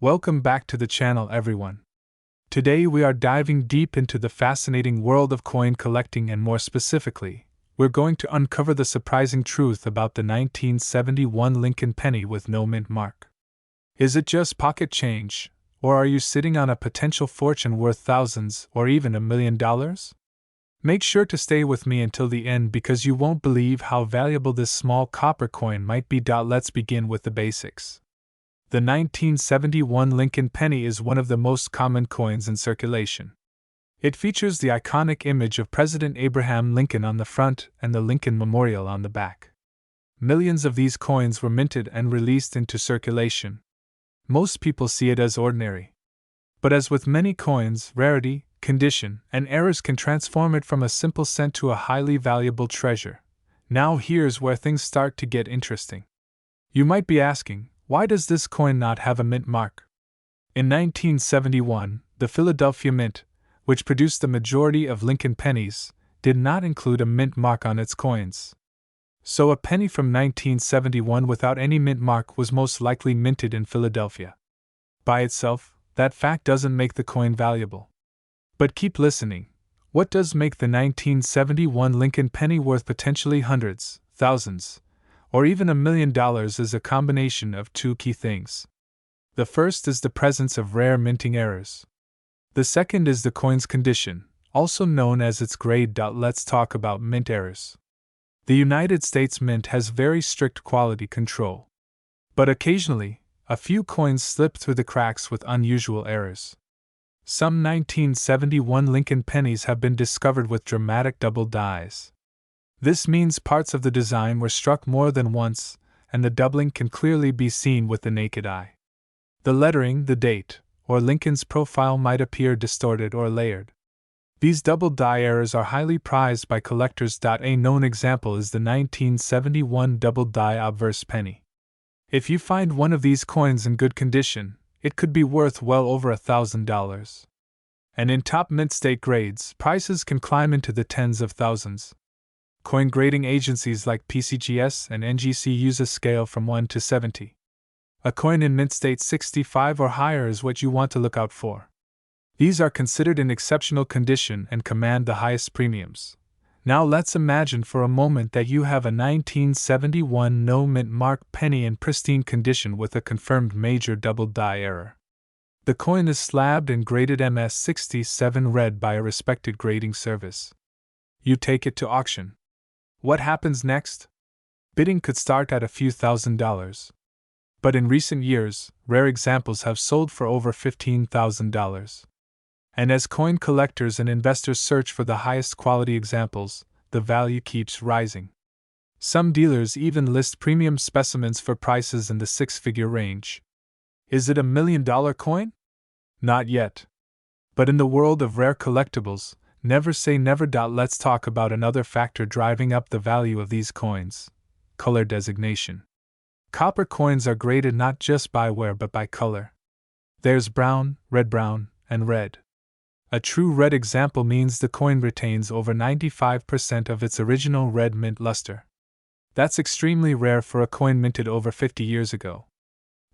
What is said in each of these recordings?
Welcome back to the channel, everyone. Today we are diving deep into the fascinating world of coin collecting, and more specifically, we're going to uncover the surprising truth about the 1971 Lincoln penny with no mint mark. Is it just pocket change, or are you sitting on a potential fortune worth thousands or even $1 million? Make sure to stay with me until the end because you won't believe how valuable this small copper coin might be. Let's begin with the basics. The 1971 Lincoln penny is one of the most common coins in circulation. It features the iconic image of President Abraham Lincoln on the front and the Lincoln Memorial on the back. Millions of these coins were minted and released into circulation. Most people see it as ordinary. But as with many coins, rarity, condition, and errors can transform it from a simple cent to a highly valuable treasure. Now here's where things start to get interesting. You might be asking, why does this coin not have a mint mark? In 1971, the Philadelphia Mint, which produced the majority of Lincoln pennies, did not include a mint mark on its coins. So a penny from 1971 without any mint mark was most likely minted in Philadelphia. By itself, that fact doesn't make the coin valuable. But keep listening. What does make the 1971 Lincoln penny worth potentially hundreds, thousands, or even $1 million is a combination of two key things. The first is the presence of rare minting errors. The second is the coin's condition, also known as its grade. Let's talk about mint errors. The United States Mint has very strict quality control. But occasionally, a few coins slip through the cracks with unusual errors. Some 1971 Lincoln pennies have been discovered with dramatic double dies. This means parts of the design were struck more than once, and the doubling can clearly be seen with the naked eye. The lettering, the date, or Lincoln's profile might appear distorted or layered. These double die errors are highly prized by collectors. A known example is the 1971 double die obverse penny. If you find one of these coins in good condition, it could be worth well over $1,000. And in top mint state grades, prices can climb into the tens of thousands. Coin grading agencies like PCGS and NGC use a scale from 1 to 70. A coin in mint state 65 or higher is what you want to look out for. These are considered in exceptional condition and command the highest premiums. Now let's imagine for a moment that you have a 1971 no mint mark penny in pristine condition with a confirmed major double die error. The coin is slabbed and graded MS67 red by a respected grading service. You take it to auction. What happens next? Bidding could start at a few $1,000s. But in recent years, rare examples have sold for over $15,000. And as coin collectors and investors search for the highest quality examples, the value keeps rising. Some dealers even list premium specimens for prices in the six-figure range. Is it $1 million coin? Not yet. But in the world of rare collectibles, never say never. Let's talk about another factor driving up the value of these coins: color designation. Copper coins are graded not just by wear but by color. There's brown, and red. A true red example means the coin retains over 95% of its original red mint luster. That's extremely rare for a coin minted over 50 years ago.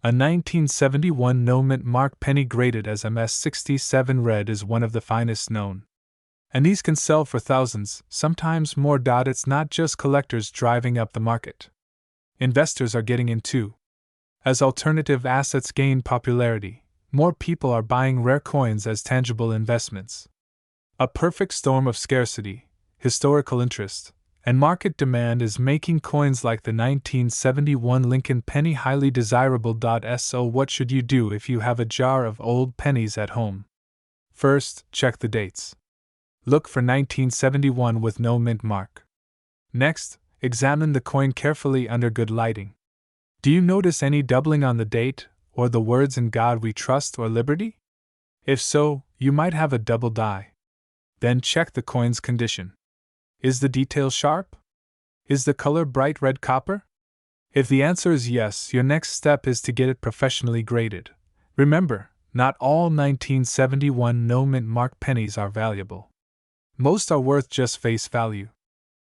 A 1971 no mint mark penny graded as MS67 red is one of the finest known. And these can sell for thousands, sometimes more. It's not just collectors driving up the market. Investors are getting in too. As alternative assets gain popularity, more people are buying rare coins as tangible investments. A perfect storm of scarcity, historical interest, and market demand is making coins like the 1971 Lincoln penny highly desirable. So what should you do if you have a jar of old pennies at home? First, check the dates. Look for 1971 with no mint mark. Next, examine the coin carefully under good lighting. Do you notice any doubling on the date, or the words "In God We Trust" or "Liberty"? If so, you might have a double die. Then check the coin's condition. Is the detail sharp? Is the color bright red copper? If the answer is yes, your next step is to get it professionally graded. Remember, not all 1971 no mint mark pennies are valuable. Most are worth just face value.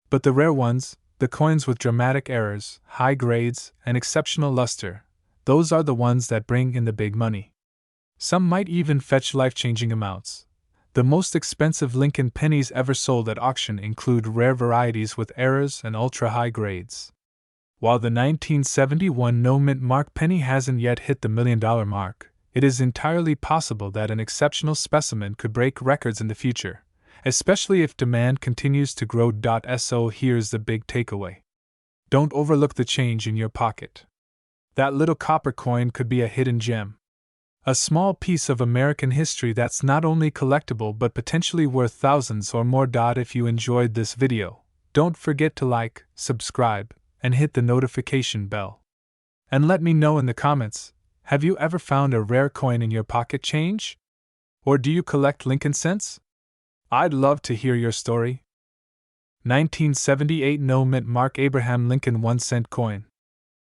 But the rare ones, the coins with dramatic errors, high grades, and exceptional luster, those are the ones that bring in the big money. Some might even fetch life-changing amounts. The most expensive Lincoln pennies ever sold at auction include rare varieties with errors and ultra-high grades. While the 1971 no-mint mark penny hasn't yet hit the $1 million mark, it is entirely possible that an exceptional specimen could break records in the future, especially if demand continues to grow. So here's the big takeaway. Don't overlook the change in your pocket. That little copper coin could be a hidden gem. A small piece of American history that's not only collectible but potentially worth thousands or more. If you enjoyed this video, don't forget to like, subscribe, and hit the notification bell. And let me know in the comments, have you ever found a rare coin in your pocket change? Or do you collect Lincoln cents? I'd love to hear your story. 1978 no-mint mark Abraham Lincoln 1-cent coin.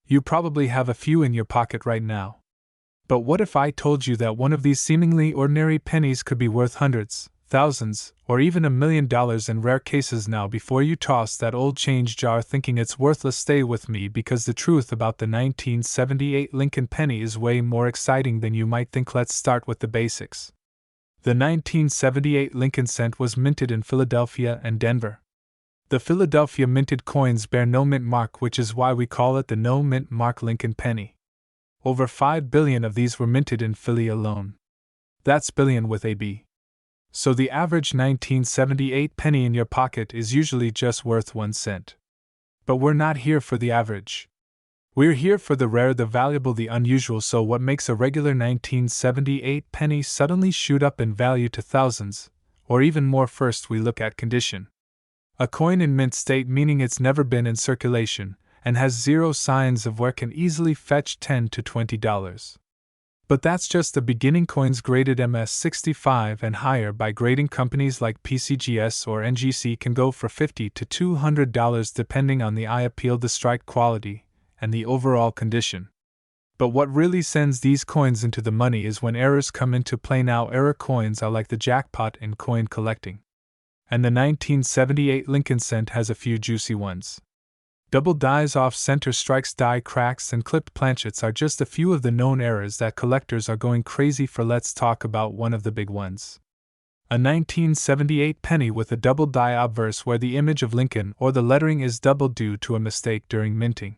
You probably have a few in your pocket right now. But what if I told you that one of these seemingly ordinary pennies could be worth hundreds, thousands, or even $1 million in rare cases? Now, before you toss that old change jar thinking it's worthless, stay with me, because the truth about the 1978 Lincoln penny is way more exciting than you might think. Let's start with the basics. The 1978 Lincoln cent was minted in Philadelphia and Denver. The Philadelphia minted coins bear no mint mark, which is why we call it the no mint mark Lincoln penny. Over 5 billion of these were minted in Philly alone. That's billion with a B. So the average 1978 penny in your pocket is usually just worth 1 cent. But we're not here for the average. We're here for the rare, the valuable, the unusual. So what makes a regular 1978 penny suddenly shoot up in value to thousands, or even more? First, we look at condition. A coin in mint state, meaning it's never been in circulation, and has zero signs of wear, can easily fetch $10 to $20. But that's just the beginning. Coins graded MS65 and higher by grading companies like PCGS or NGC can go for $50 to $200 depending on the eye appeal, the strike quality, and the overall condition. But what really sends these coins into the money is when errors come into play. Now, error coins are like the jackpot in coin collecting. And the 1978 Lincoln cent has a few juicy ones. Double dies, off-center strikes, die cracks, and clipped planchets are just a few of the known errors that collectors are going crazy for. Let's talk about one of the big ones. A 1978 penny with a double die obverse where the image of Lincoln or the lettering is double due to a mistake during minting.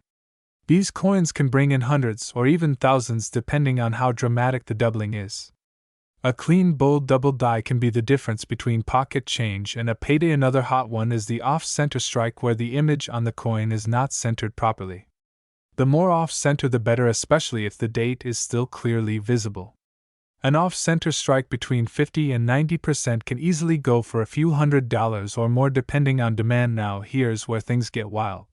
These coins can bring in hundreds or even thousands depending on how dramatic the doubling is. A clean, bold double die can be the difference between pocket change and a payday. Another hot one is the off-center strike where the image on the coin is not centered properly. The more off-center the better, especially if the date is still clearly visible. An off-center strike between 50 and 90% can easily go for a few $100s or more depending on demand. Now, here's where things get wild.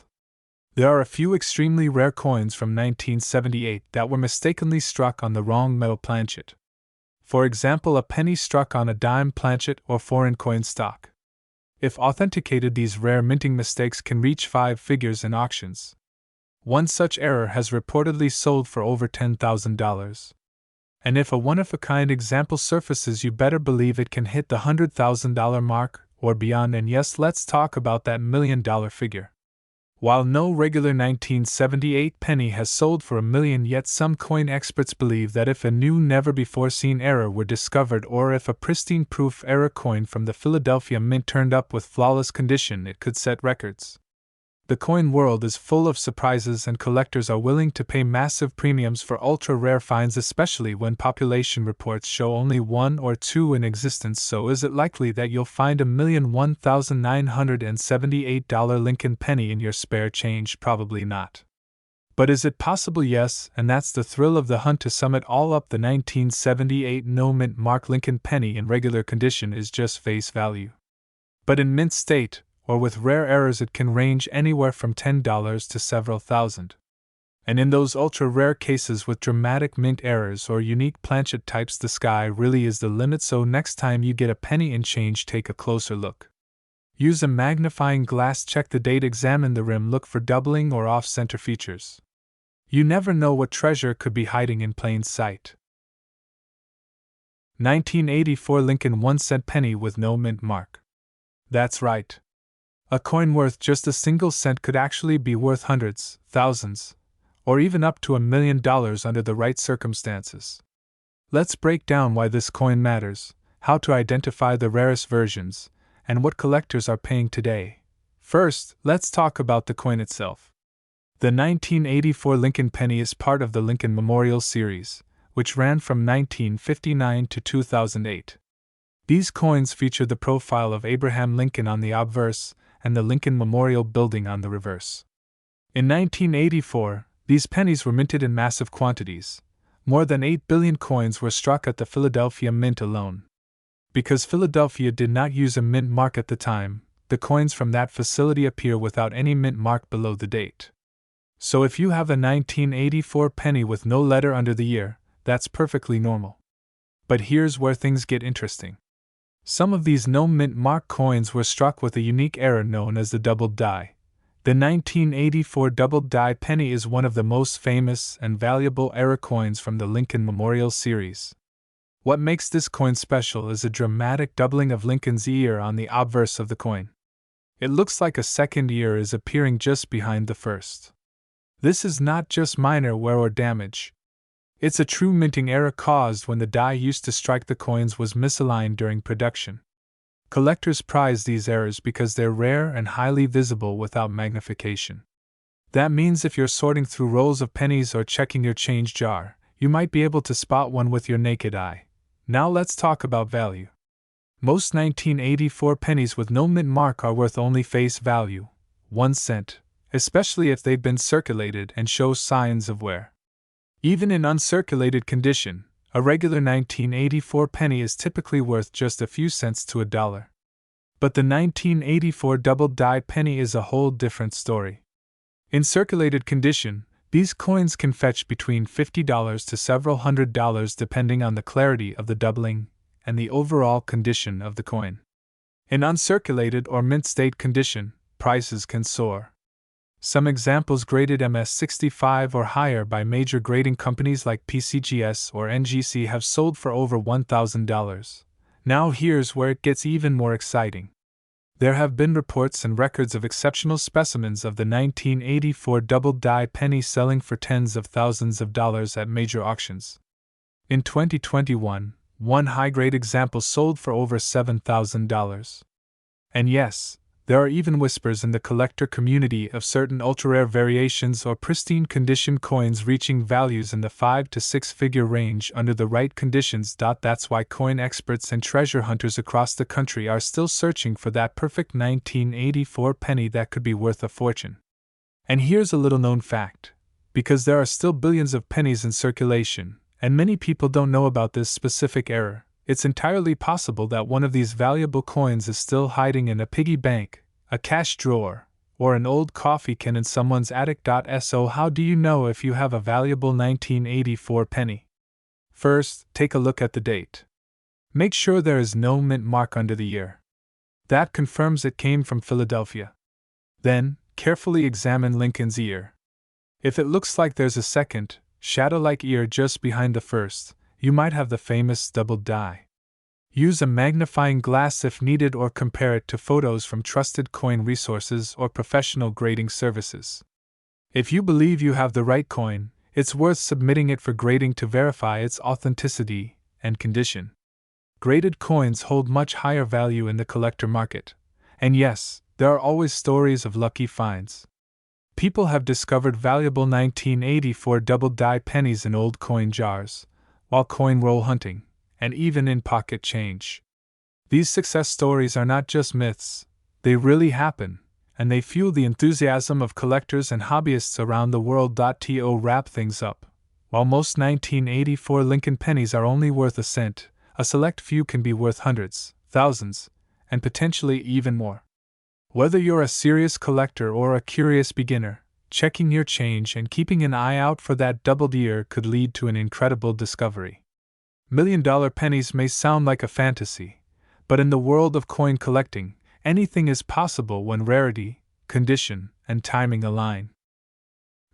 There are a few extremely rare coins from 1978 that were mistakenly struck on the wrong metal planchet. For example, a penny struck on a dime planchet or foreign coin stock. If authenticated, these rare minting mistakes can reach 5 figures in auctions. One such error has reportedly sold for over $10,000. And if a one-of-a-kind example surfaces, you better believe it can hit the $100,000 mark or beyond. And yes, let's talk about that $1 million figure. While no regular 1978 penny has sold for $1 million yet, some coin experts believe that if a new, never-before-seen error were discovered, or if a pristine-proof error coin from the Philadelphia Mint turned up with flawless condition, it could set records. The coin world is full of surprises, and collectors are willing to pay massive premiums for ultra-rare finds, especially when population reports show only 1 or 2 in existence. So is it likely that you'll find $1,001,978 Lincoln penny in your spare change? Probably not. But is it possible? Yes, and that's the thrill of the hunt. To sum it all up, the 1978 no mint mark Lincoln penny in regular condition is just face value. But in mint state, or with rare errors, it can range anywhere from $10 to several thousand. And in those ultra-rare cases with dramatic mint errors or unique planchet types, the sky really is the limit. So next time you get a penny in change, take a closer look. Use a magnifying glass, check the date, examine the rim, look for doubling or off-center features. You never know what treasure could be hiding in plain sight. 1984 Lincoln 1-cent penny with no mint mark. That's right. A coin worth just a single cent could actually be worth hundreds, thousands, or even up to $1 million under the right circumstances. Let's break down why this coin matters, how to identify the rarest versions, and what collectors are paying today. First, let's talk about the coin itself. The 1984 Lincoln penny is part of the Lincoln Memorial series, which ran from 1959 to 2008. These coins feature the profile of Abraham Lincoln on the obverse and the Lincoln Memorial Building on the reverse. In 1984, these pennies were minted in massive quantities. More than 8 billion coins were struck at the Philadelphia Mint alone. Because Philadelphia did not use a mint mark at the time, the coins from that facility appear without any mint mark below the date. So if you have a 1984 penny with no letter under the year, that's perfectly normal. But here's where things get interesting. Some of these no mint mark coins were struck with a unique error known as the doubled die. The 1984 doubled die penny is one of the most famous and valuable error coins from the Lincoln Memorial series. What makes this coin special is a dramatic doubling of Lincoln's ear on the obverse of the coin. It looks like a second ear is appearing just behind the first. This is not just minor wear or damage. It's a true minting error caused when the die used to strike the coins was misaligned during production. Collectors prize these errors because they're rare and highly visible without magnification. That means if you're sorting through rolls of pennies or checking your change jar, you might be able to spot one with your naked eye. Now let's talk about value. Most 1984 pennies with no mint mark are worth only face value, 1 cent, especially if they've been circulated and show signs of wear. Even in uncirculated condition, a regular 1984 penny is typically worth just a few cents to $1. But the 1984 double die penny is a whole different story. In circulated condition, these coins can fetch between $50 to several $100 depending on the clarity of the doubling and the overall condition of the coin. In uncirculated or mint state condition, prices can soar. Some examples graded MS65 or higher by major grading companies like PCGS or NGC have sold for over $1,000. Now here's where it gets even more exciting. There have been reports and records of exceptional specimens of the 1984 double die penny selling for tens of thousands of dollars at major auctions. In 2021, one high-grade example sold for over $7,000. And yes, there are even whispers in the collector community of certain ultra-rare variations or pristine condition coins reaching values in the 5 to 6 figure range under the right conditions. That's why coin experts and treasure hunters across the country are still searching for that perfect 1984 penny that could be worth a fortune. And here's a little known fact. Because there are still billions of pennies in circulation, and many people don't know about this specific error, it's entirely possible that one of these valuable coins is still hiding in a piggy bank, a cash drawer, or an old coffee can in someone's attic. So how do you know if you have a valuable 1984 penny? First, take a look at the date. Make sure there is no mint mark under the year. That confirms it came from Philadelphia. Then, carefully examine Lincoln's ear. If it looks like there's a second, shadow-like ear just behind the first, you might have the famous double die. Use a magnifying glass if needed or compare it to photos from trusted coin resources or professional grading services. If you believe you have the right coin, it's worth submitting it for grading to verify its authenticity and condition. Graded coins hold much higher value in the collector market. And yes, there are always stories of lucky finds. People have discovered valuable 1984 double die pennies in old coin jars, while coin roll hunting, and even in pocket change. These success stories are not just myths, they really happen, and they fuel the enthusiasm of collectors and hobbyists around the world. To wrap things up, while most 1984 Lincoln pennies are only worth a cent, a select few can be worth hundreds, thousands, and potentially even more. Whether you're a serious collector or a curious beginner, checking your change and keeping an eye out for that doubled ear could lead to an incredible discovery. $1,000,000 pennies may sound like a fantasy, but in the world of coin collecting, anything is possible when rarity, condition, and timing align.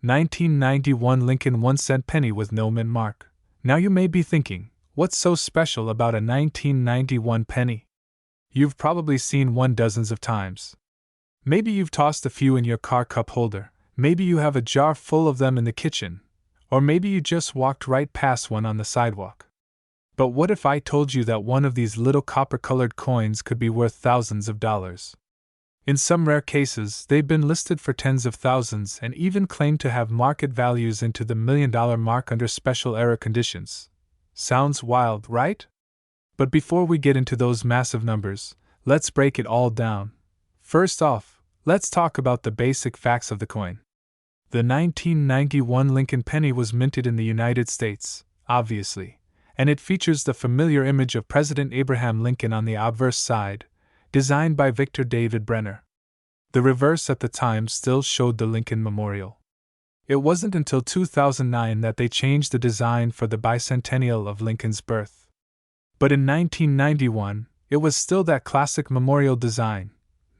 1991 Lincoln 1-cent penny with no mint mark. Now you may be thinking, what's so special about a 1991 penny? You've probably seen one dozens of times. Maybe you've tossed a few in your car cup holder. Maybe you have a jar full of them in the kitchen, or maybe you just walked right past one on the sidewalk. But what if I told you that one of these little copper-colored coins could be worth thousands of dollars? In some rare cases, they've been listed for tens of thousands and even claimed to have market values into the $1 million mark under special era conditions. Sounds wild, right? But before we get into those massive numbers, let's break it all down. First off, let's talk about the basic facts of the coin. The 1991 Lincoln penny was minted in the United States, obviously, and it features the familiar image of President Abraham Lincoln on the obverse side, designed by Victor David Brenner. The reverse at the time still showed the Lincoln Memorial. It wasn't until 2009 that they changed the design for the bicentennial of Lincoln's birth. But in 1991, it was still that classic memorial design.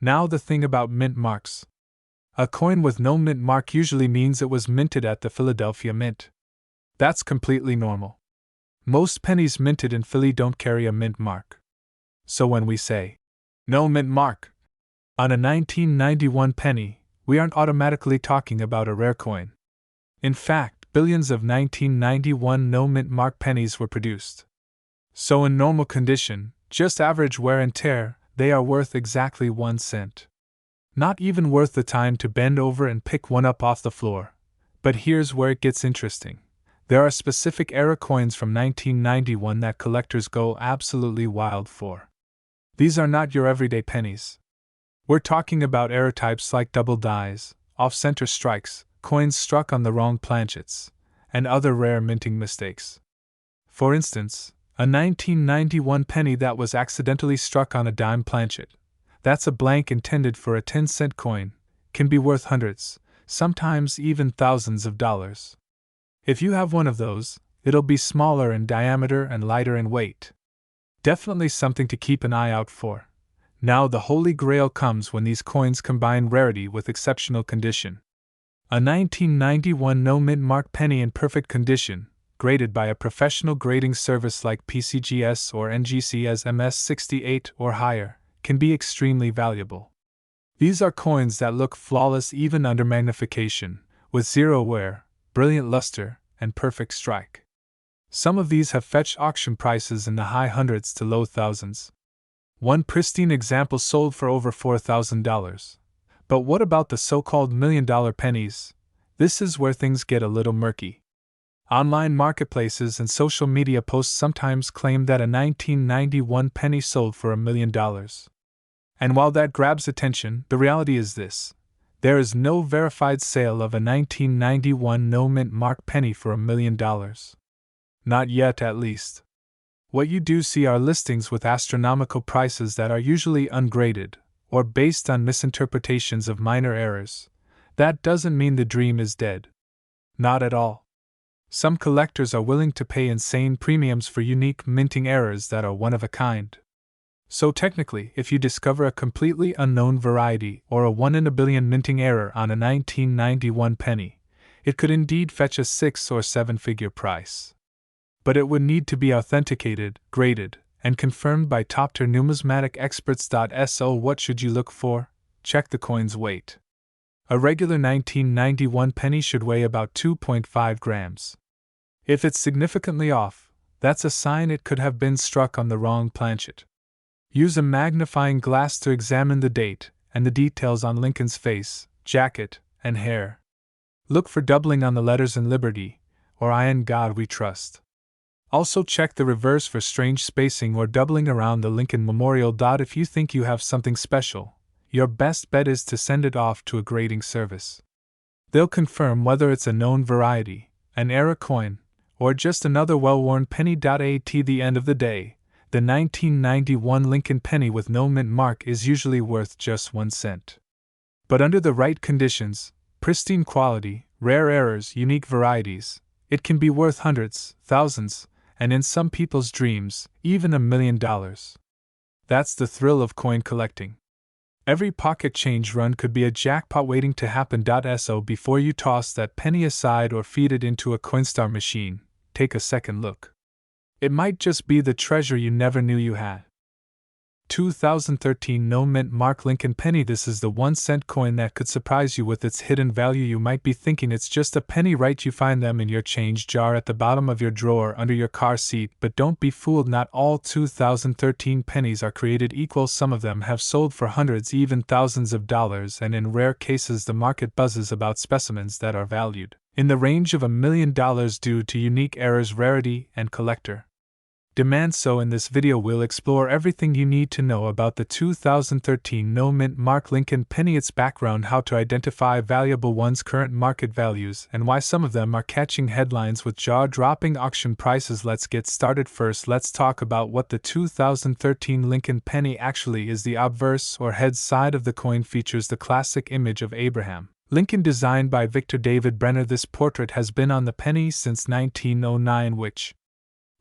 Now the thing about mint marks. A coin with no mint mark usually means it was minted at the Philadelphia Mint. That's completely normal. Most pennies minted in Philly don't carry a mint mark. So when we say, no mint mark, on a 1991 penny, we aren't automatically talking about a rare coin. In fact, billions of 1991 no mint mark pennies were produced. So in normal condition, just average wear and tear, they are worth exactly 1 cent. Not even worth the time to bend over and pick one up off the floor. But here's where it gets interesting. There are specific era coins from 1991 that collectors go absolutely wild for. These are not your everyday pennies. We're talking about era types like double dies, off-center strikes, coins struck on the wrong planchets, and other rare minting mistakes. For instance, a 1991 penny that was accidentally struck on a dime planchet, that's a blank intended for a 10-cent coin, can be worth hundreds, sometimes even thousands of dollars. If you have one of those, it'll be smaller in diameter and lighter in weight. Definitely something to keep an eye out for. Now the holy grail comes when these coins combine rarity with exceptional condition. A 1991 no mint mark penny in perfect condition, graded by a professional grading service like PCGS or NGC as MS68 or higher, can be extremely valuable. These are coins that look flawless even under magnification, with zero wear, brilliant luster, and perfect strike. Some of these have fetched auction prices in the high hundreds to low thousands. One pristine example sold for over $4,000. But what about the so-called $1 million pennies? This is where things get a little murky. Online marketplaces and social media posts sometimes claim that a 1991 penny sold for $1 million. And while that grabs attention, the reality is this. There is no verified sale of a 1991 no mint mark penny for $1 million. Not yet, at least. What you do see are listings with astronomical prices that are usually ungraded, or based on misinterpretations of minor errors. That doesn't mean the dream is dead. Not at all. Some collectors are willing to pay insane premiums for unique minting errors that are one of a kind. So technically, if you discover a completely unknown variety or a 1 in a billion minting error on a 1991 penny, it could indeed fetch a 6 or 7-figure price. But it would need to be authenticated, graded, and confirmed by top-tier numismatic experts. So what should you look for? Check the coin's weight. A regular 1991 penny should weigh about 2.5 grams. If it's significantly off, that's a sign it could have been struck on the wrong planchet. Use a magnifying glass to examine the date and the details on Lincoln's face, jacket, and hair. Look for doubling on the letters in Liberty, or I in God We Trust. Also check the reverse for strange spacing or doubling around the Lincoln Memorial. If you think you have something special, your best bet is to send it off to a grading service. They'll confirm whether it's a known variety, an era coin, or just another well-worn penny. At the end of the day, the 1991 Lincoln penny with no mint mark is usually worth just 1 cent. But under the right conditions, pristine quality, rare errors, unique varieties, it can be worth hundreds, thousands, and in some people's dreams, even $1 million. That's the thrill of coin collecting. Every pocket change run could be a jackpot waiting to happen. So before you toss that penny aside or feed it into a Coinstar machine, take a second look. It might just be the treasure you never knew you had. 2013 No Mint Mark Lincoln Penny. This is the 1-cent coin that could surprise you with its hidden value. You might be thinking it's just a penny, right? You find them in your change jar at the bottom of your drawer under your car seat, but don't be fooled. Not all 2013 pennies are created equal. Some of them have sold for hundreds, even thousands of dollars, and in rare cases the market buzzes about specimens that are valued in the range of $1 million due to unique errors, rarity, and collector demand. So in this video we'll explore everything you need to know about the 2013 No Mint Mark Lincoln Penny, its background, how to identify valuable ones, current market values, and why some of them are catching headlines with jaw-dropping auction prices. Let's get started. First, let's talk about what the 2013 Lincoln Penny actually is. The obverse or head side of the coin features the classic image of Abraham Lincoln, designed by Victor David Brenner. This portrait has been on the penny since 1909, which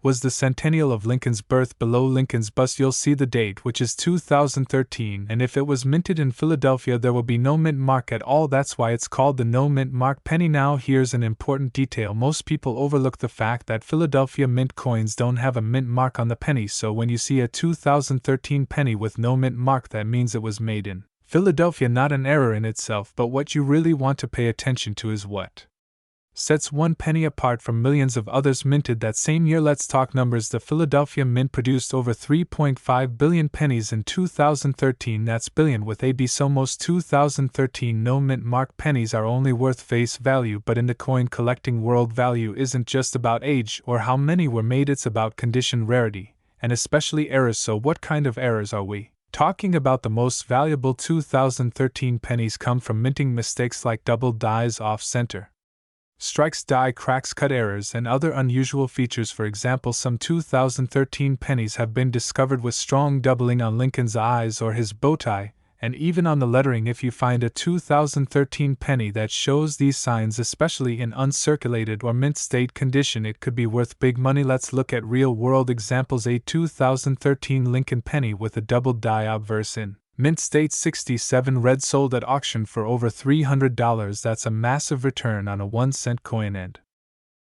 was the centennial of Lincoln's birth. Below Lincoln's bust you'll see the date, which is 2013, and if it was minted in Philadelphia there will be no mint mark at all. That's why it's called the No Mint Mark Penny. Now here's an important detail. Most people overlook the fact that Philadelphia mint coins don't have a mint mark on the penny, so when you see a 2013 penny with no mint mark, that means it was made in Philadelphia. Not an error in itself, but what you really want to pay attention to is what sets one penny apart from millions of others minted that same year. Let's talk numbers. The Philadelphia Mint produced over 3.5 billion pennies in 2013. That's billion with a B. So most 2013 No Mint Mark pennies are only worth face value, but in the coin collecting world, value isn't just about age or how many were made, it's about condition, rarity, and especially errors. So what kind of errors are we talking about? The most valuable 2013 pennies come from minting mistakes like double dies, off-center strikes, die cracks, cut errors, and other unusual features. For example, some 2013 pennies have been discovered with strong doubling on Lincoln's eyes or his bow tie, and even on the lettering. If you find a 2013 penny that shows these signs, especially in uncirculated or mint state condition, it could be worth big money. Let's look at real-world examples. A 2013 Lincoln penny with a doubled die obverse in mint state 67 red sold at auction for over $300. That's a massive return on a 1-cent coin, and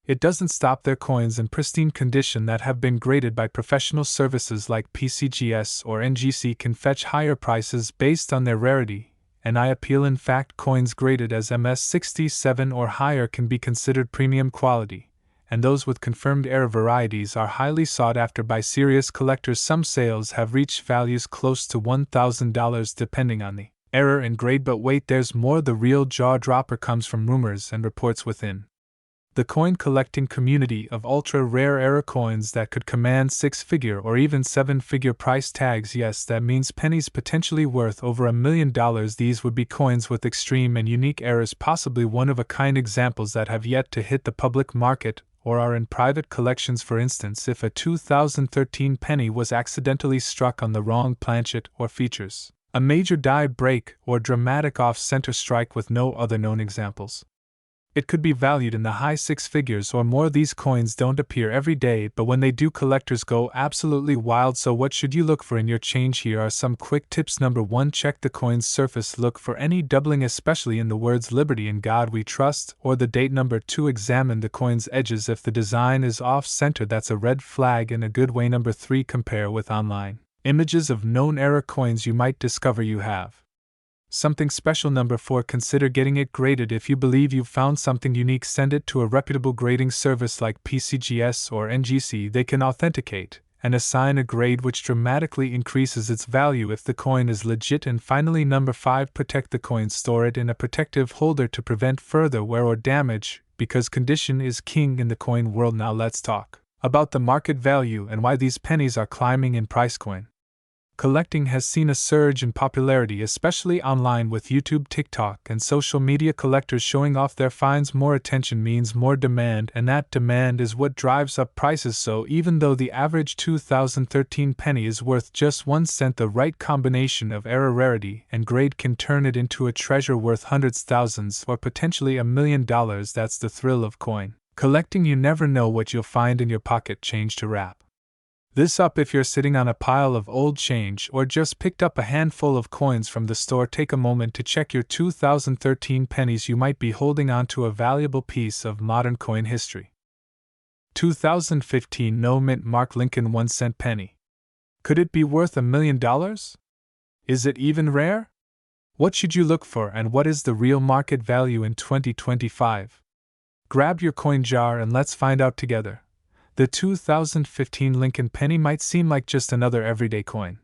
it doesn't stop there. Coins in pristine condition that have been graded by professional services like PCGS or NGC can fetch higher prices based on their rarity and eye appeal. In fact, coins graded as MS67 or higher can be considered premium quality, and those with confirmed error varieties are highly sought after by serious collectors. Some sales have reached values close to $1,000 depending on the error and grade. But wait, there's more. The real jaw-dropper comes from rumors and reports within the coin collecting community of ultra-rare error coins that could command 6-figure or even 7-figure price tags. Yes, that means pennies potentially worth over $1 million. These would be coins with extreme and unique errors, possibly one-of-a-kind examples that have yet to hit the public market or are in private collections. For instance, if a 2013 penny was accidentally struck on the wrong planchet or features a major die break or dramatic off-center strike with no other known examples, it could be valued in the high 6 figures or more. These coins don't appear every day, but when they do, collectors go absolutely wild. So what should you look for in your change? Here are some quick tips. Number 1, check the coin's surface. Look for any doubling, especially in the words "Liberty in God We Trust" or the date. Number 2, examine the coin's edges. If the design is off-center, that's a red flag in a good way. Number 3, compare with online images of known error coins. You might discover you have something special. Number 4, consider getting it graded. If you believe you've found something unique, send it to a reputable grading service like PCGS or NGC. They can authenticate and assign a grade which dramatically increases its value if the coin is legit. And finally, number 5, protect the coin. Store it in a protective holder to prevent further wear or damage, because condition is king in the coin world. Now let's talk about the market value and why these pennies are climbing in price. Coin collecting has seen a surge in popularity, especially online, with YouTube, TikTok, and social media. Collectors showing off their finds. More attention means more demand, and that demand is what drives up prices. So even though the average 2013 penny is worth just 1 cent, the right combination of error, rarity, and grade can turn it into a treasure worth hundreds, thousands, or potentially $1 million. That's the thrill of coin collecting. You never know what you'll find in your pocket change to wrap this up. If you're sitting on a pile of old change or just picked up a handful of coins from the store, take a moment to check your 2013 pennies. You might be holding on to a valuable piece of modern coin history. 2015 No Mint Mark Lincoln 1-cent penny. Could it be worth $1 million? Is it even rare? What should you look for, and what is the real market value in 2025? Grab your coin jar and let's find out together. The 2015 Lincoln penny might seem like just another everyday coin.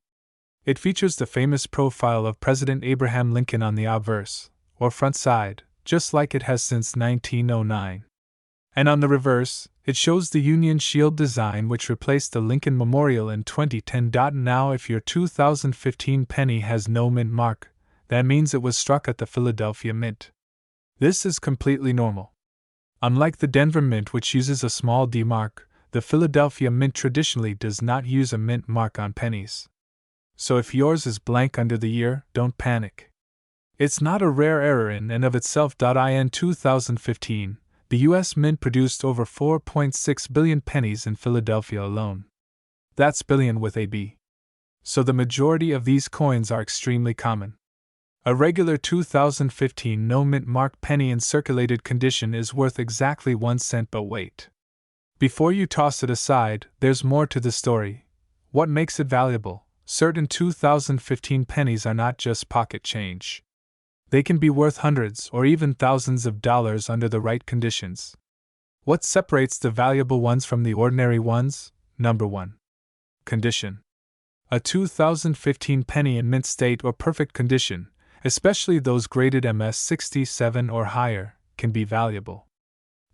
It features the famous profile of President Abraham Lincoln on the obverse, or front side, just like it has since 1909. And on the reverse, it shows the Union Shield design which replaced the Lincoln Memorial in 2010. Now, if your 2015 penny has no mint mark, that means it was struck at the Philadelphia Mint. This is completely normal. Unlike the Denver Mint, which uses a small D mark, the Philadelphia Mint traditionally does not use a mint mark on pennies. So if yours is blank under the year, don't panic. It's not a rare error in and of itself. In 2015, the U.S. Mint produced over 4.6 billion pennies in Philadelphia alone. That's billion with a B. So the majority of these coins are extremely common. A regular 2015 no mint mark penny in circulated condition is worth exactly 1 cent, but wait. Before you toss it aside, there's more to the story. What makes it valuable? Certain 2015 pennies are not just pocket change. They can be worth hundreds or even thousands of dollars under the right conditions. What separates the valuable ones from the ordinary ones? Number 1. Condition. A 2015 penny in mint state or perfect condition, especially those graded MS 67 or higher, can be valuable.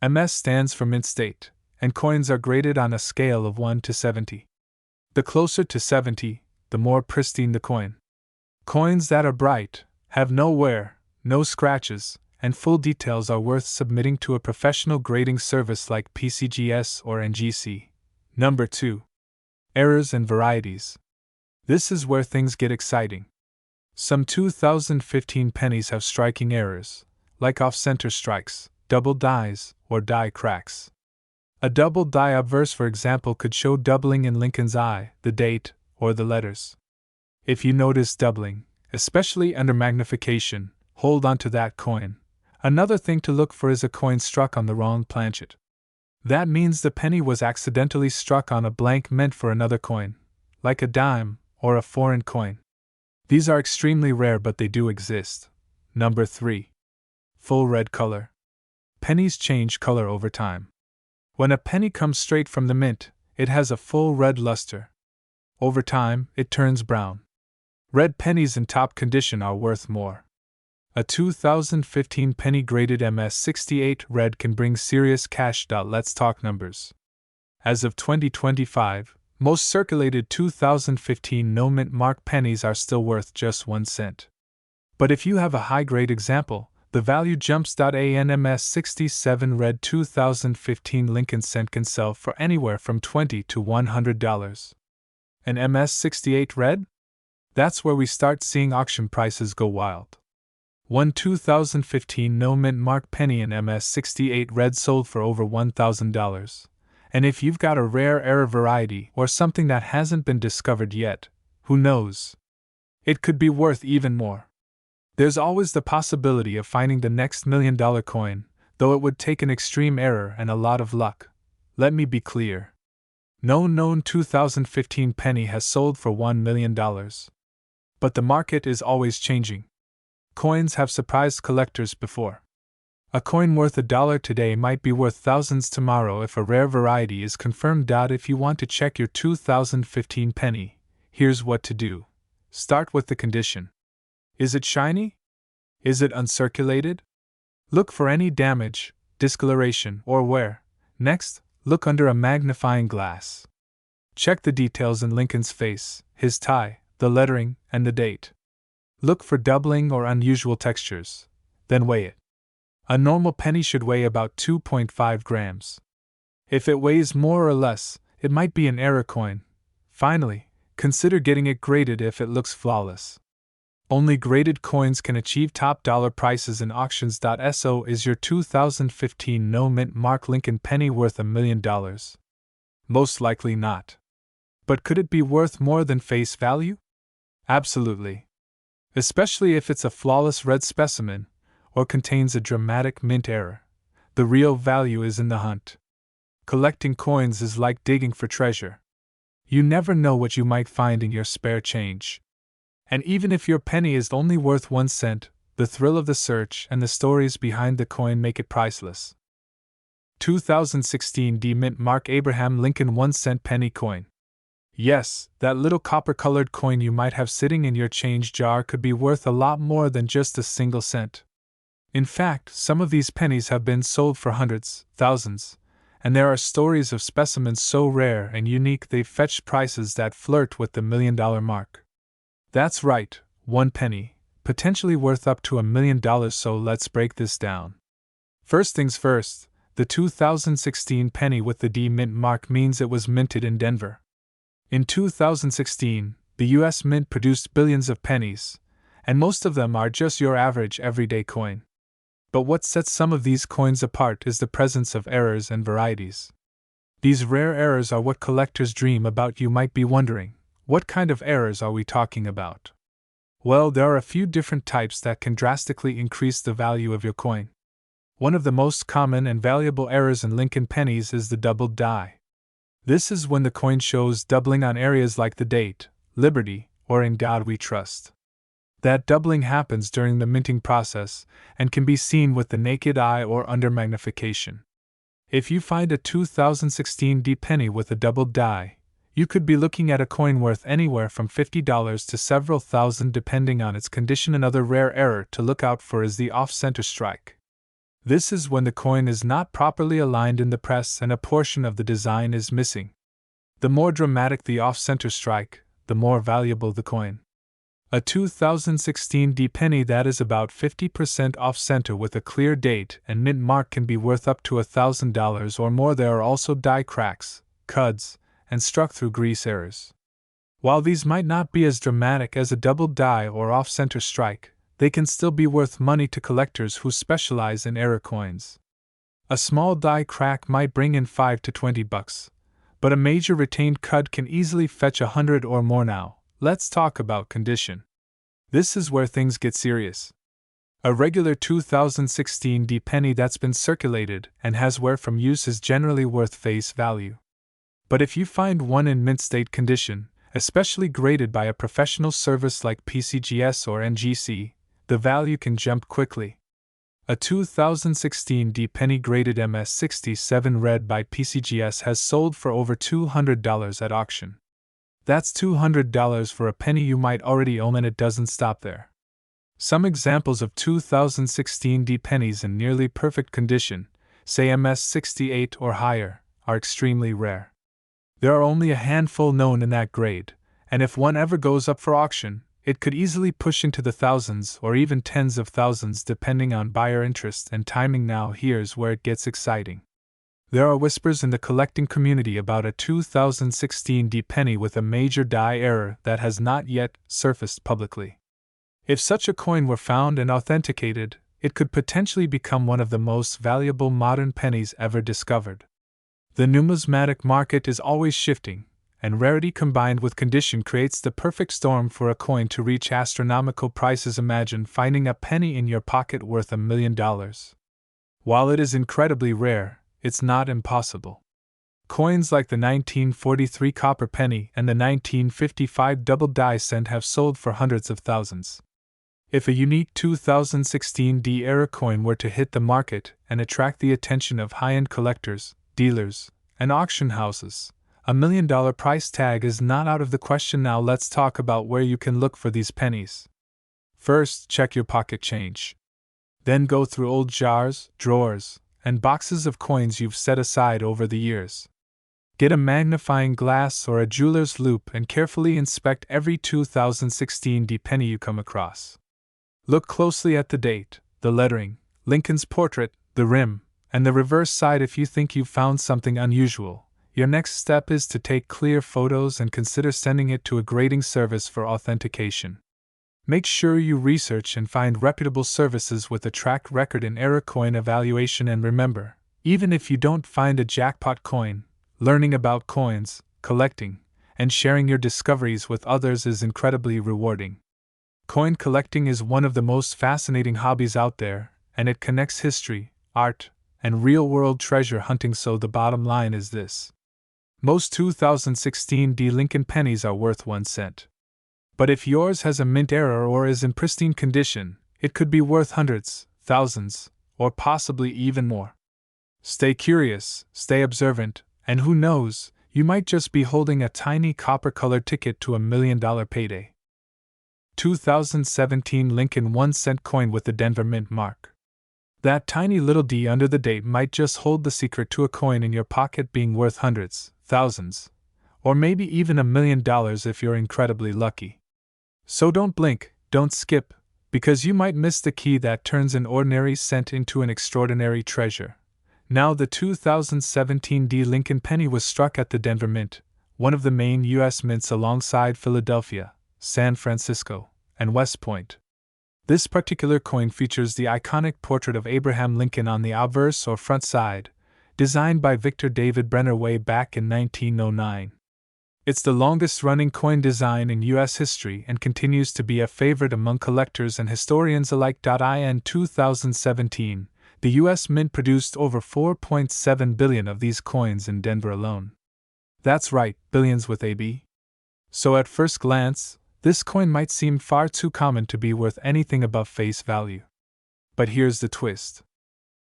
MS stands for mint state, and coins are graded on a scale of 1 to 70. The closer to 70, the more pristine the coin. Coins that are bright, have no wear, no scratches, and full details are worth submitting to a professional grading service like PCGS or NGC. Number 2. Errors and varieties. This is where things get exciting. Some 2015 pennies have striking errors, like off-center strikes, double dies, or die cracks. A double die obverse, for example, could show doubling in Lincoln's eye, the date, or the letters. If you notice doubling, especially under magnification, hold on to that coin. Another thing to look for is a coin struck on the wrong planchet. That means the penny was accidentally struck on a blank meant for another coin, like a dime or a foreign coin. These are extremely rare, but they do exist. Number 3. Full red color. Pennies change color over time. When a penny comes straight from the mint, it has a full red luster. Over time, it turns brown. Red pennies in top condition are worth more. A 2015 penny graded MS 68 red can bring serious cash. Let's talk numbers. As of 2025, most circulated 2015 no mint mark pennies are still worth just 1 cent. But if you have a high-grade example, the value jumps. An MS 67 red 2015 Lincoln cent can sell for anywhere from $20 to $100. An MS 68 red? That's where we start seeing auction prices go wild. One 2015 no mint mark penny in MS 68 red sold for over $1,000. And if you've got a rare error variety or something that hasn't been discovered yet, who knows? It could be worth even more. There's always the possibility of finding the next $1 million coin, though it would take an extreme error and a lot of luck. Let me be clear. No known 2015 penny has sold for $1 million. But the market is always changing. Coins have surprised collectors before. A coin worth $1 today might be worth thousands tomorrow if a rare variety is confirmed. If you want to check your 2015 penny, here's what to do. Start with the condition. Is it shiny? Is it uncirculated? Look for any damage, discoloration, or wear. Next, look under a magnifying glass. Check the details in Lincoln's face, his tie, the lettering, and the date. Look for doubling or unusual textures. Then weigh it. A normal penny should weigh about 2.5 grams. If it weighs more or less, it might be an error coin. Finally, consider getting it graded if it looks flawless. Only graded coins can achieve top dollar prices in auctions. So is your 2015 no mint mark Lincoln penny worth $1 million? Most likely not. But could it be worth more than face value? Absolutely. Especially if it's a flawless red specimen, or contains a dramatic mint error. The real value is in the hunt. Collecting coins is like digging for treasure. You never know what you might find in your spare change. And even if your penny is only worth 1 cent, the thrill of the search and the stories behind the coin make it priceless. 2016 D Mint Mark Abraham Lincoln 1-cent penny coin. Yes, that little copper-colored coin you might have sitting in your change jar could be worth a lot more than just a single cent. In fact, some of these pennies have been sold for hundreds, thousands, and there are stories of specimens so rare and unique they've fetched prices that flirt with the $1 million mark. That's right, 1 penny, potentially worth up to $1 million, so let's break this down. First things first, the 2016 penny with the D Mint mark means it was minted in Denver. In 2016, the U.S. Mint produced billions of pennies, and most of them are just your average everyday coin. But what sets some of these coins apart is the presence of errors and varieties. These rare errors are what collectors dream about. You might be wondering, what kind of errors are we talking about? Well, there are a few different types that can drastically increase the value of your coin. One of the most common and valuable errors in Lincoln pennies is the doubled die. This is when the coin shows doubling on areas like the date, Liberty, or In God We Trust. That doubling happens during the minting process and can be seen with the naked eye or under magnification. If you find a 2016 D penny with a doubled die, you could be looking at a coin worth anywhere from $50 to several thousand depending on its condition. Another rare error to look out for is the off-center strike. This is when the coin is not properly aligned in the press and a portion of the design is missing. The more dramatic the off-center strike, the more valuable the coin. A 2016 D penny that is about 50% off-center with a clear date and mint mark can be worth up to $1,000 or more. There are also die cracks, cuds, and struck through grease errors. While these might not be as dramatic as a double die or off-center strike, they can still be worth money to collectors who specialize in error coins. A small die crack might bring in $5 to $20, but a major retained cud can easily fetch $100 or more. Now, let's talk about condition. This is where things get serious. A regular 2016 D penny that's been circulated and has wear from use is generally worth face value. But if you find one in mint state condition, especially graded by a professional service like PCGS or NGC, the value can jump quickly. A 2016 D penny graded MS67 red by PCGS has sold for over $200 at auction. That's $200 for a penny you might already own, and it doesn't stop there. Some examples of 2016 D pennies in nearly perfect condition, say MS68 or higher, are extremely rare. There are only a handful known in that grade, and if one ever goes up for auction, it could easily push into the thousands or even tens of thousands depending on buyer interest and timing. Now here's where it gets exciting. There are whispers in the collecting community about a 2016 D penny with a major die error that has not yet surfaced publicly. If such a coin were found and authenticated, it could potentially become one of the most valuable modern pennies ever discovered. The numismatic market is always shifting, and rarity combined with condition creates the perfect storm for a coin to reach astronomical prices. Imagine finding a penny in your pocket worth $1 million. While it is incredibly rare, it's not impossible. Coins like the 1943 copper penny and the 1955 double die cent have sold for hundreds of thousands. If a unique 2016 D era coin were to hit the market and attract the attention of high-end collectors, dealers, and auction houses, $1 million price tag is not out of the question. Now let's talk about where you can look for these pennies. First, check your pocket change. Then go through old jars, drawers, and boxes of coins you've set aside over the years. Get a magnifying glass or a jeweler's loupe and carefully inspect every 2016 D penny you come across. Look closely at the date, the lettering, Lincoln's portrait, the rim, and the reverse side. If you think you've found something unusual, your next step is to take clear photos and consider sending it to a grading service for authentication. Make sure you research and find reputable services with a track record in error coin evaluation. And remember, even if you don't find a jackpot coin, learning about coins, collecting, and sharing your discoveries with others is incredibly rewarding. Coin collecting is one of the most fascinating hobbies out there, and it connects history, art, and real-world treasure hunting. So the bottom line is this: Most 2016 D Lincoln pennies are worth 1 cent. But if yours has a mint error or is in pristine condition, it could be worth hundreds, thousands, or possibly even more. Stay curious, stay observant, and who knows, you might just be holding a tiny copper-colored ticket to $1 million payday. 2017 Lincoln 1 cent coin with the Denver Mint mark. That tiny little D under the date might just hold the secret to a coin in your pocket being worth hundreds, thousands, or maybe even $1 million if you're incredibly lucky. So don't blink, don't skip, because you might miss the key that turns an ordinary cent into an extraordinary treasure. Now, the 2017 D Lincoln penny was struck at the Denver Mint, one of the main U.S. mints alongside Philadelphia, San Francisco, and West Point. This particular coin features the iconic portrait of Abraham Lincoln on the obverse or front side, designed by Victor David Brenner way back in 1909. It's the longest-running coin design in U.S. history and continues to be a favorite among collectors and historians alike. In 2017, the U.S. Mint produced over 4.7 billion of these coins in Denver alone. That's right, billions with a B. So at first glance, this coin might seem far too common to be worth anything above face value. But here's the twist.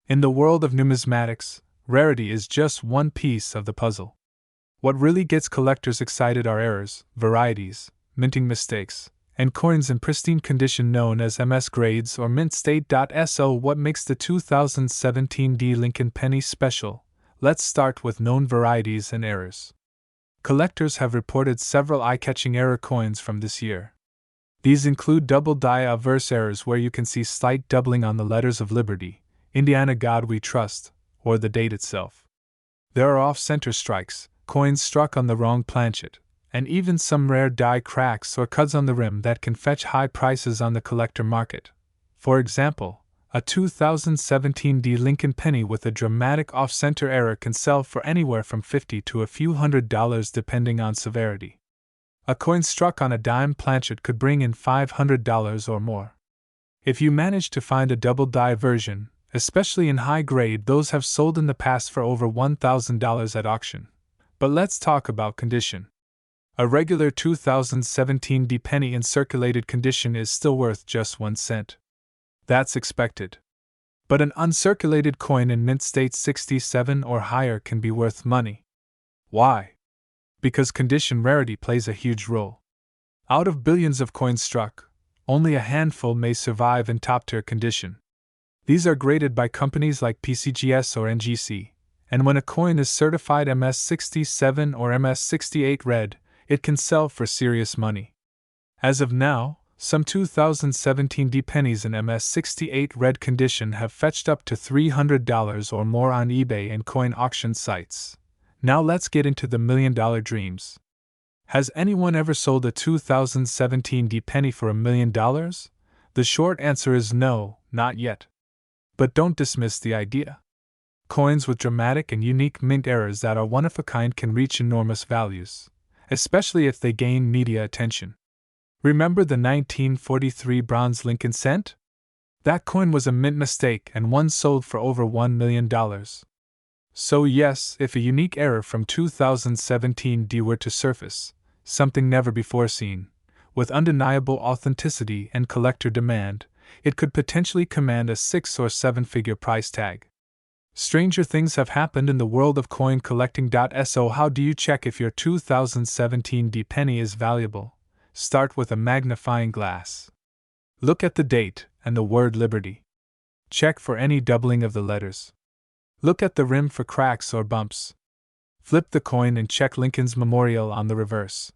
In the world of numismatics, rarity is just one piece of the puzzle. What really gets collectors excited are errors, varieties, minting mistakes, and coins in pristine condition known as MS grades or mint state. So what makes the 2017 D Lincoln penny special? Let's start with known varieties and errors. Collectors have reported several eye-catching error coins from this year. These include double die obverse errors where you can see slight doubling on the letters of Liberty, Indiana God We Trust, or the date itself. There are off-center strikes, coins struck on the wrong planchet, and even some rare die cracks or cuts on the rim that can fetch high prices on the collector market. For example, a 2017 D Lincoln penny with a dramatic off-center error can sell for anywhere from $50 to a few $100 depending on severity. A coin struck on a dime planchet could bring in $500 or more. If you manage to find a double die version, especially in high grade, those have sold in the past for over $1,000 at auction. But let's talk about condition. A regular 2017 D penny in circulated condition is still worth just 1 cent. That's expected. But an uncirculated coin in mint state 67 or higher can be worth money. Why? Because condition rarity plays a huge role. Out of billions of coins struck, only a handful may survive in top-tier condition. These are graded by companies like PCGS or NGC, and when a coin is certified MS67 or MS68 red, it can sell for serious money. As of now, some 2017 D pennies in MS68 red condition have fetched up to $300 or more on eBay and coin auction sites. Now let's get into the million-dollar dreams. Has anyone ever sold a 2017 D penny for $1 million? The short answer is no, not yet. But don't dismiss the idea. Coins with dramatic and unique mint errors that are one of a kind can reach enormous values, especially if they gain media attention. Remember the 1943 bronze Lincoln cent? That coin was a mint mistake and one sold for over $1 million. So yes, if a unique error from 2017 D were to surface, something never before seen, with undeniable authenticity and collector demand, it could potentially command a 6 or 7-figure price tag. Stranger things have happened in the world of coin collecting. So how do you check if your 2017 D penny is valuable? Start with a magnifying glass. Look at the date and the word Liberty. Check for any doubling of the letters. Look at the rim for cracks or bumps. Flip the coin and check Lincoln's memorial on the reverse.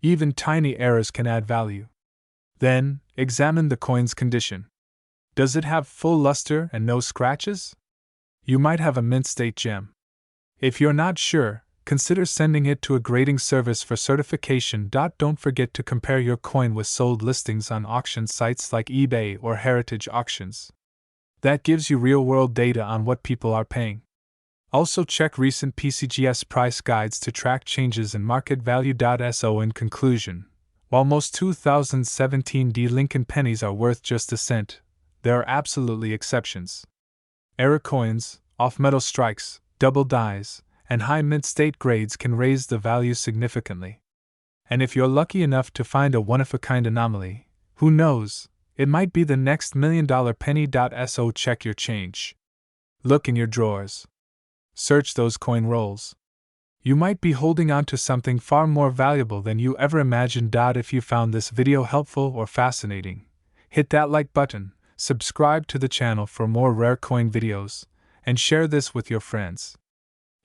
Even tiny errors can add value. Then, examine the coin's condition. Does it have full luster and no scratches? You might have a mint state gem. If you're not sure, consider sending it to a grading service for certification. Don't forget to compare your coin with sold listings on auction sites like eBay or Heritage Auctions. That gives you real-world data on what people are paying. Also check recent PCGS price guides to track changes in market value. So in conclusion, while most 2017 D Lincoln pennies are worth just a cent, there are absolutely exceptions. Error coins, off-metal strikes, double dies, and high mint state grades can raise the value significantly. And if you're lucky enough to find a one-of-a-kind anomaly, who knows, it might be the next $1,000,000 penny. So check your change. Look in your drawers. Search those coin rolls. You might be holding on to something far more valuable than you ever imagined. If you found this video helpful or fascinating, hit that like button, subscribe to the channel for more rare coin videos, and share this with your friends.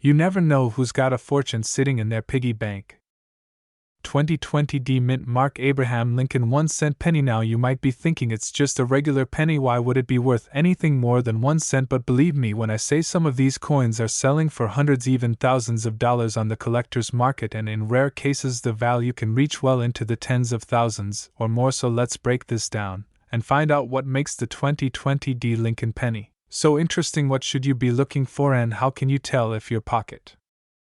You never know who's got a fortune sitting in their piggy bank. 2020 D Mint Mark Abraham Lincoln 1 cent penny. Now you might be thinking it's just a regular penny, why would it be worth anything more than 1 cent? But believe me when I say some of these coins are selling for hundreds, even thousands of dollars on the collector's market, and in rare cases the value can reach well into the tens of thousands or more. So let's break this down and find out what makes the 2020 D Lincoln penny so interesting. What should you be looking for, and how can you tell if your pocket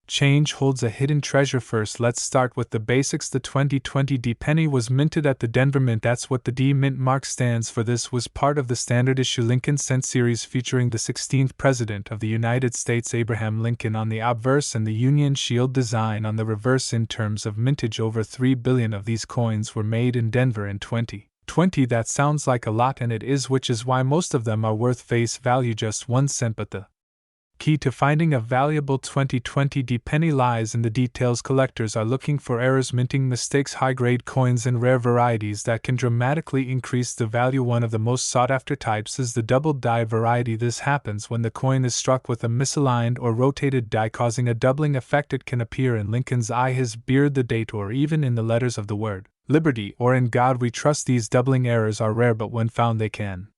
change holds a hidden treasure? First, let's start with the basics. The 2020 D penny was minted at the Denver Mint. That's what the D Mint mark stands for. This was part of the standard issue Lincoln Cent series featuring the 16th President of the United States, Abraham Lincoln, on the obverse and the Union Shield design on the reverse. In terms of mintage, over 3 billion of these coins were made in Denver in 2020. That sounds like a lot, and it is, which is why most of them are worth face value just 1 cent. But the key to finding a valuable 2020 D penny lies in the details. Collectors are looking for errors, minting mistakes, high-grade coins, and rare varieties that can dramatically increase the value. One of the most sought-after types is the doubled die variety. This happens when the coin is struck with a misaligned or rotated die, causing a doubling effect. It can appear in Lincoln's eye, his beard, the date, or even in the letters of the word Liberty or In God We Trust. These doubling errors are rare, but when found they can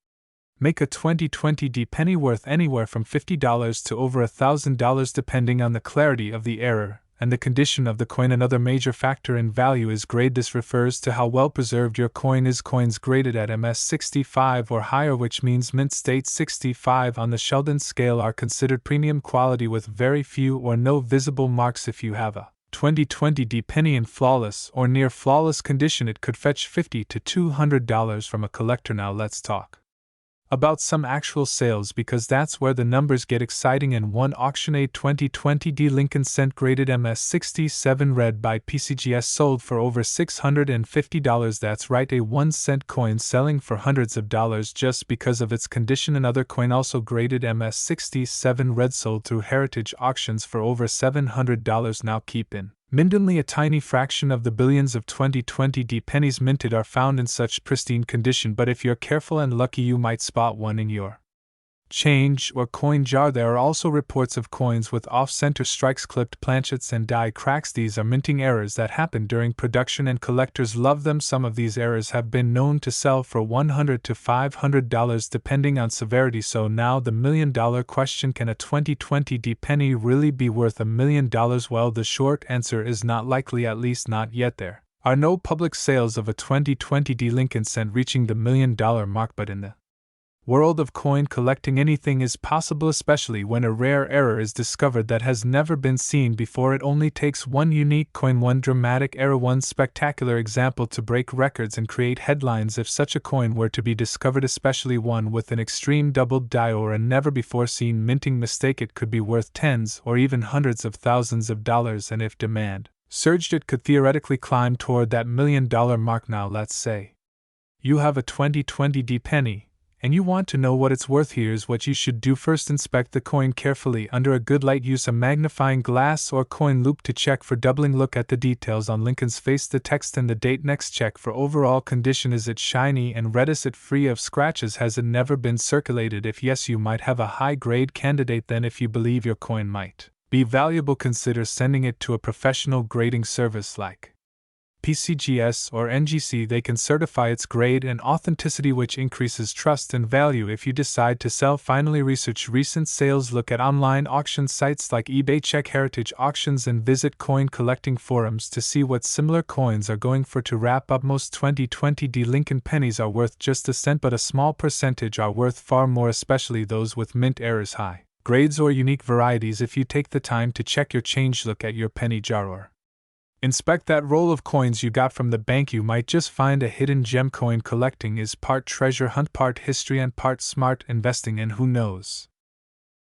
make a 2020 D penny worth anywhere from $50 to over $1,000 depending on the clarity of the error and the condition of the coin. Another major factor in value is grade. This refers to how well preserved your coin is. Coins graded at MS 65 or higher, which means mint state 65 on the Sheldon scale, are considered premium quality with very few or no visible marks. If you have a 2020 D penny in flawless or near flawless condition, it could fetch $50 to $200 from a collector. Now let's talk about some actual sales, because that's where the numbers get exciting. In one auction, a 2020 D Lincoln Cent graded MS 67 read by PCGS sold for over $650. That's right, a 1 cent coin selling for hundreds of dollars just because of its condition. Another coin also graded MS 67 red sold through Heritage Auctions for over $700. Now keep in mind, only a tiny fraction of the billions of 2020 D pennies minted are found in such pristine condition, but if you're careful and lucky, you might spot one in your change or coin jar. There are also reports of coins with off-center strikes, clipped planchets, and die cracks. These are minting errors that happen during production, and collectors love them. Some of these errors have been known to sell for $100 to $500 depending on severity. So now the $1,000,000 question: can a 2020 D penny really be worth $1,000,000? Well, the short answer is not likely, at least not yet. There are no public sales of a 2020 D Lincoln Cent reaching the $1,000,000 mark, but in the world of coin collecting, anything is possible, especially when a rare error is discovered that has never been seen before. It only takes one unique coin, one dramatic error, one spectacular example to break records and create headlines. If such a coin were to be discovered, especially one with an extreme doubled die or a never-before-seen minting mistake, it could be worth tens or even hundreds of thousands of dollars, and if demand surged, it could theoretically climb toward that $1,000,000 mark. Now let's say you have a 2020 D penny, and you want to know what it's worth. Here's what you should do. First, inspect the coin carefully under a good light. Use a magnifying glass or coin loupe to check for doubling. Look at the details on Lincoln's face, the text, and the date. Next, check for overall condition. Is it shiny and red? Is it free of scratches? Has it never been circulated? If yes, you might have a high-grade candidate. Then, if you believe your coin might be valuable, consider sending it to a professional grading service like PCGS or NGC. They can certify its grade and authenticity, which increases trust and value. If you decide to sell, finally research recent sales. Look at online auction sites like eBay, check Heritage Auctions, and visit coin collecting forums to see what similar coins are going for. To wrap up, most 2020 D Lincoln pennies are worth just a cent, but a small percentage are worth far more, especially those with mint errors, high grades, or unique varieties. If you take the time to check your change, look at your penny jar, or inspect that roll of coins you got from the bank, you might just find a hidden gem. Coin collecting is part treasure hunt, part history, and part smart investing, and who knows,